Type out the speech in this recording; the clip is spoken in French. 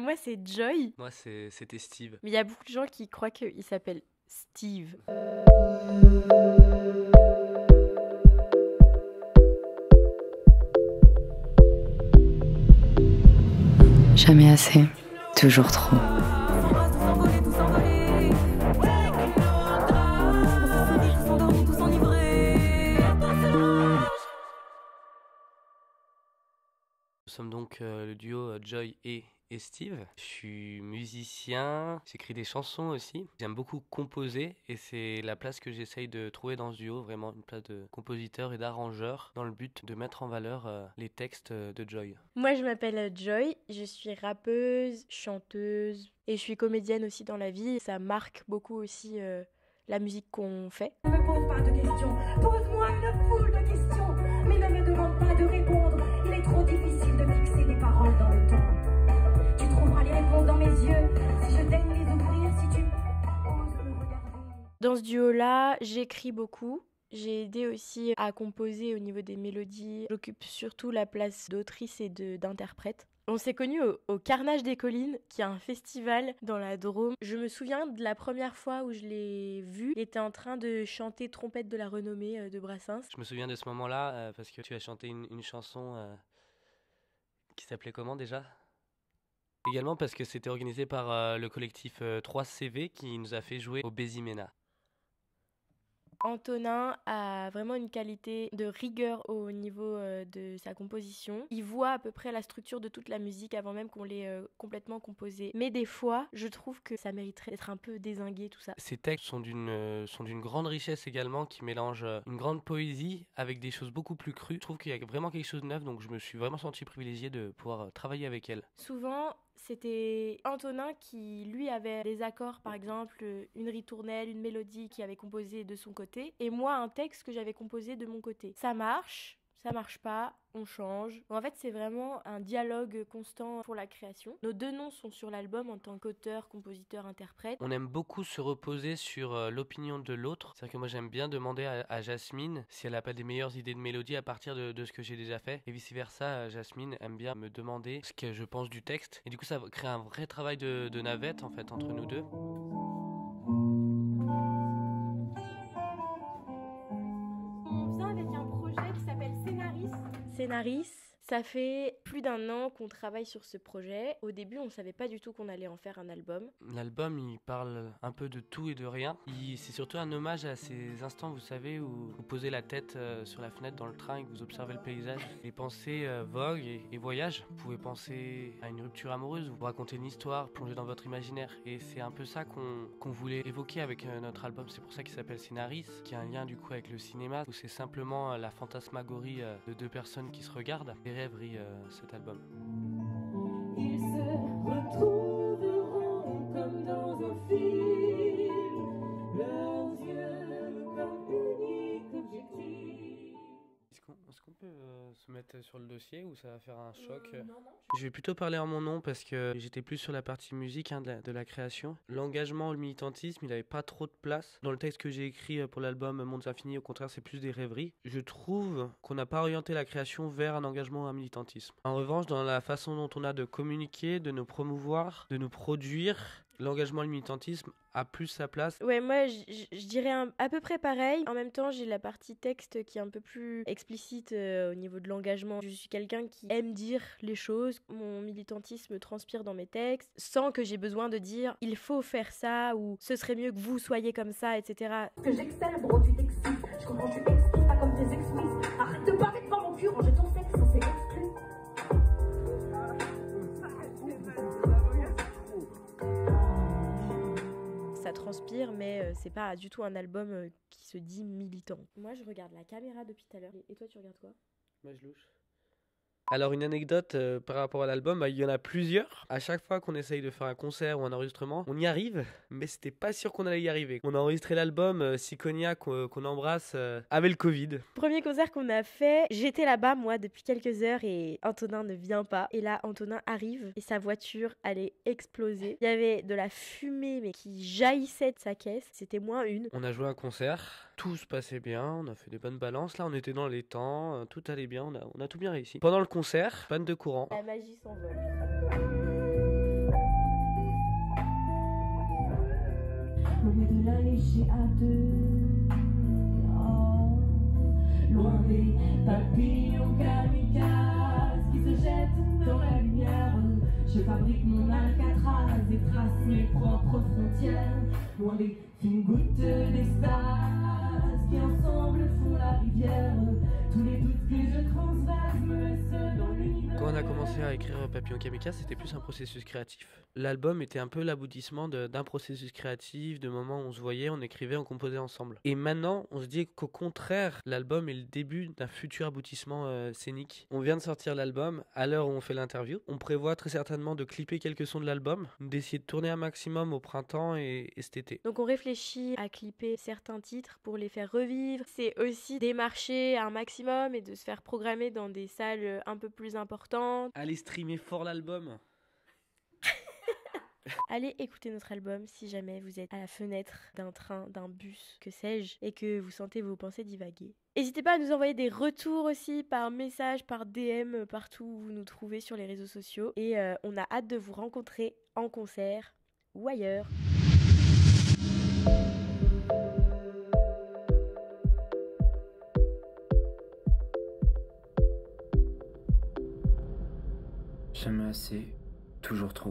Moi, c'est Joy. Moi, c'était Steve. Mais il y a beaucoup de gens qui croient qu'il s'appelle Steve. Jamais assez, toujours trop. Nous sommes donc le duo Joy et Steve. Je suis musicien, j'écris des chansons aussi. J'aime beaucoup composer et c'est la place que j'essaye de trouver dans ce duo, vraiment une place de compositeur et d'arrangeur dans le but de mettre en valeur les textes de Joy. Moi, je m'appelle Joy, je suis rappeuse, chanteuse et je suis comédienne aussi dans la vie. Ça marque beaucoup aussi la musique qu'on fait. Ne me pose pas de questions, pose-moi une foule de questions, mais ne me demande pas de répondre. Il est trop difficile de fixer des paroles dans le temps. Tu trouveras les réponses dans mes yeux, si je daigne les ouvrir, si tu oses me regarder. Dans ce duo-là, j'écris beaucoup. J'ai aidé aussi à composer au niveau des mélodies. J'occupe surtout la place d'autrice et d'interprète. On s'est connus au Carnage des Collines, qui est un festival dans la Drôme. Je me souviens de la première fois où je l'ai vu. Il était en train de chanter Trompette de la renommée de Brassens. Je me souviens de ce moment-là parce que tu as chanté une chanson qui s'appelait comment déjà ? Également parce que c'était organisé par le collectif 3CV qui nous a fait jouer au Bézimena. Antonin a vraiment une qualité de rigueur au niveau de sa composition. Il voit à peu près la structure de toute la musique avant même qu'on l'ait complètement composée. Mais des fois, je trouve que ça mériterait d'être un peu dézingué, tout ça. Ces textes sont d'une grande richesse également, qui mélangent une grande poésie avec des choses beaucoup plus crues. Je trouve qu'il y a vraiment quelque chose de neuf, donc je me suis vraiment senti privilégié de pouvoir travailler avec elle. Souvent, c'était Antonin qui, lui, avait des accords, par exemple, une ritournelle, une mélodie qu'il avait composée de son côté, et moi, un texte que j'avais composé de mon côté. Ça marche pas, on change. En fait, c'est vraiment un dialogue constant pour la création. Nos deux noms sont sur l'album en tant qu'auteur, compositeur, interprète. On aime beaucoup se reposer sur l'opinion de l'autre. C'est-à-dire que moi, j'aime bien demander à Jasmine si elle n'a pas des meilleures idées de mélodie à partir de ce que j'ai déjà fait. Et vice-versa, Jasmine aime bien me demander ce que je pense du texte. Et du coup, ça crée un vrai travail de navette, en fait, entre nous deux. On vient avec un projet qui s'appelle Scénaris. Ça fait plus d'1 an qu'on travaille sur ce projet. Au début, on savait pas du tout qu'on allait en faire un album. L'album, il parle un peu de tout et de rien. C'est surtout un hommage à ces instants, vous savez, où vous posez la tête sur la fenêtre dans le train et que vous observez le paysage. Les pensées voguent et voyagent. Vous pouvez penser à une rupture amoureuse, vous racontez une histoire, plonger dans votre imaginaire. Et c'est un peu ça qu'on voulait évoquer avec notre album. C'est pour ça qu'il s'appelle Scénaris, qui a un lien du coup avec le cinéma, où c'est simplement la fantasmagorie de deux personnes qui se regardent. Rêverie, cet album. Ils se retrouveront comme dans un film, leurs yeux comme unique objectif. Est-ce qu'on peut se mettre sur le dossier ou ça va faire un choc Non. Je vais plutôt parler en mon nom parce que j'étais plus sur la partie musique de la création. L'engagement, le militantisme, il n'avait pas trop de place. Dans le texte que j'ai écrit pour l'album Mondes Infinis, au contraire, c'est plus des rêveries. Je trouve qu'on n'a pas orienté la création vers un engagement, un militantisme. En revanche, dans la façon dont on a de communiquer, de nous promouvoir, de nous produire, l'engagement et le militantisme a plus sa place. Ouais, moi, je dirais à peu près pareil. En même temps, j'ai la partie texte qui est un peu plus explicite au niveau de l'engagement. Je suis quelqu'un qui aime dire les choses. Mon militantisme transpire dans mes textes, sans que j'ai besoin de dire « il faut faire ça » ou « ce serait mieux que vous soyez comme ça », etc. Que j'excelle, bro, tu t'excites. Je comprends, tu expliques pas comme tes ex-miss. Arrête de parler devant mon cul, range ton sexe, c'est exclu. Ça transpire, mais c'est pas du tout un album qui se dit militant. Moi, je regarde la caméra depuis tout à l'heure. Et toi, tu regardes quoi ? Moi, je louche. Alors une anecdote par rapport à l'album, il y en a plusieurs. À chaque fois qu'on essaye de faire un concert ou un enregistrement, on y arrive, mais c'était pas sûr qu'on allait y arriver. On a enregistré l'album, Siconia qu'on embrasse, avec le Covid. Premier concert qu'on a fait, j'étais là-bas moi depuis quelques heures et Antonin ne vient pas. Et là Antonin arrive et sa voiture allait exploser. Il y avait de la fumée mais qui jaillissait de sa caisse, c'était -1. On a joué un concert, tout se passait bien, on a fait des bonnes balances, là on était dans les temps, tout allait bien, on a tout bien réussi. Pendant le concert, panne de courant. La magie s'envole. au lieu de la lécher à deux. Oh, loin des papillons kamikazes qui se jettent dans la lumière. Je fabrique mon Alcatraz et trace mes propres frontières. Loin des fines gouttes d'extase qui ensemble font la rivière. Tous les doutes que je transvase me laissent dans l'univers. Quand on a commencé à écrire Papillon Kamikaze, c'était plus un processus créatif. L'album était un peu l'aboutissement d'un processus créatif, de moments où on se voyait, on écrivait, on composait ensemble. Et maintenant, on se dit qu'au contraire, l'album est le début d'un futur aboutissement scénique. On vient de sortir l'album, à l'heure où on fait l'interview. On prévoit très certainement de clipper quelques sons de l'album, d'essayer de tourner un maximum au printemps et cet été. Donc on réfléchit à clipper certains titres pour les faire revivre. C'est aussi démarcher un maximum et de se faire programmer dans des salles un peu plus importantes. Allez streamer fort l'album. Allez écouter notre album si jamais vous êtes à la fenêtre d'un train, d'un bus, que sais-je, et que vous sentez vos pensées divaguer. N'hésitez pas à nous envoyer des retours aussi par message, par DM, partout où vous nous trouvez sur les réseaux sociaux. Et on a hâte de vous rencontrer en concert ou ailleurs. Jamais assez, toujours trop.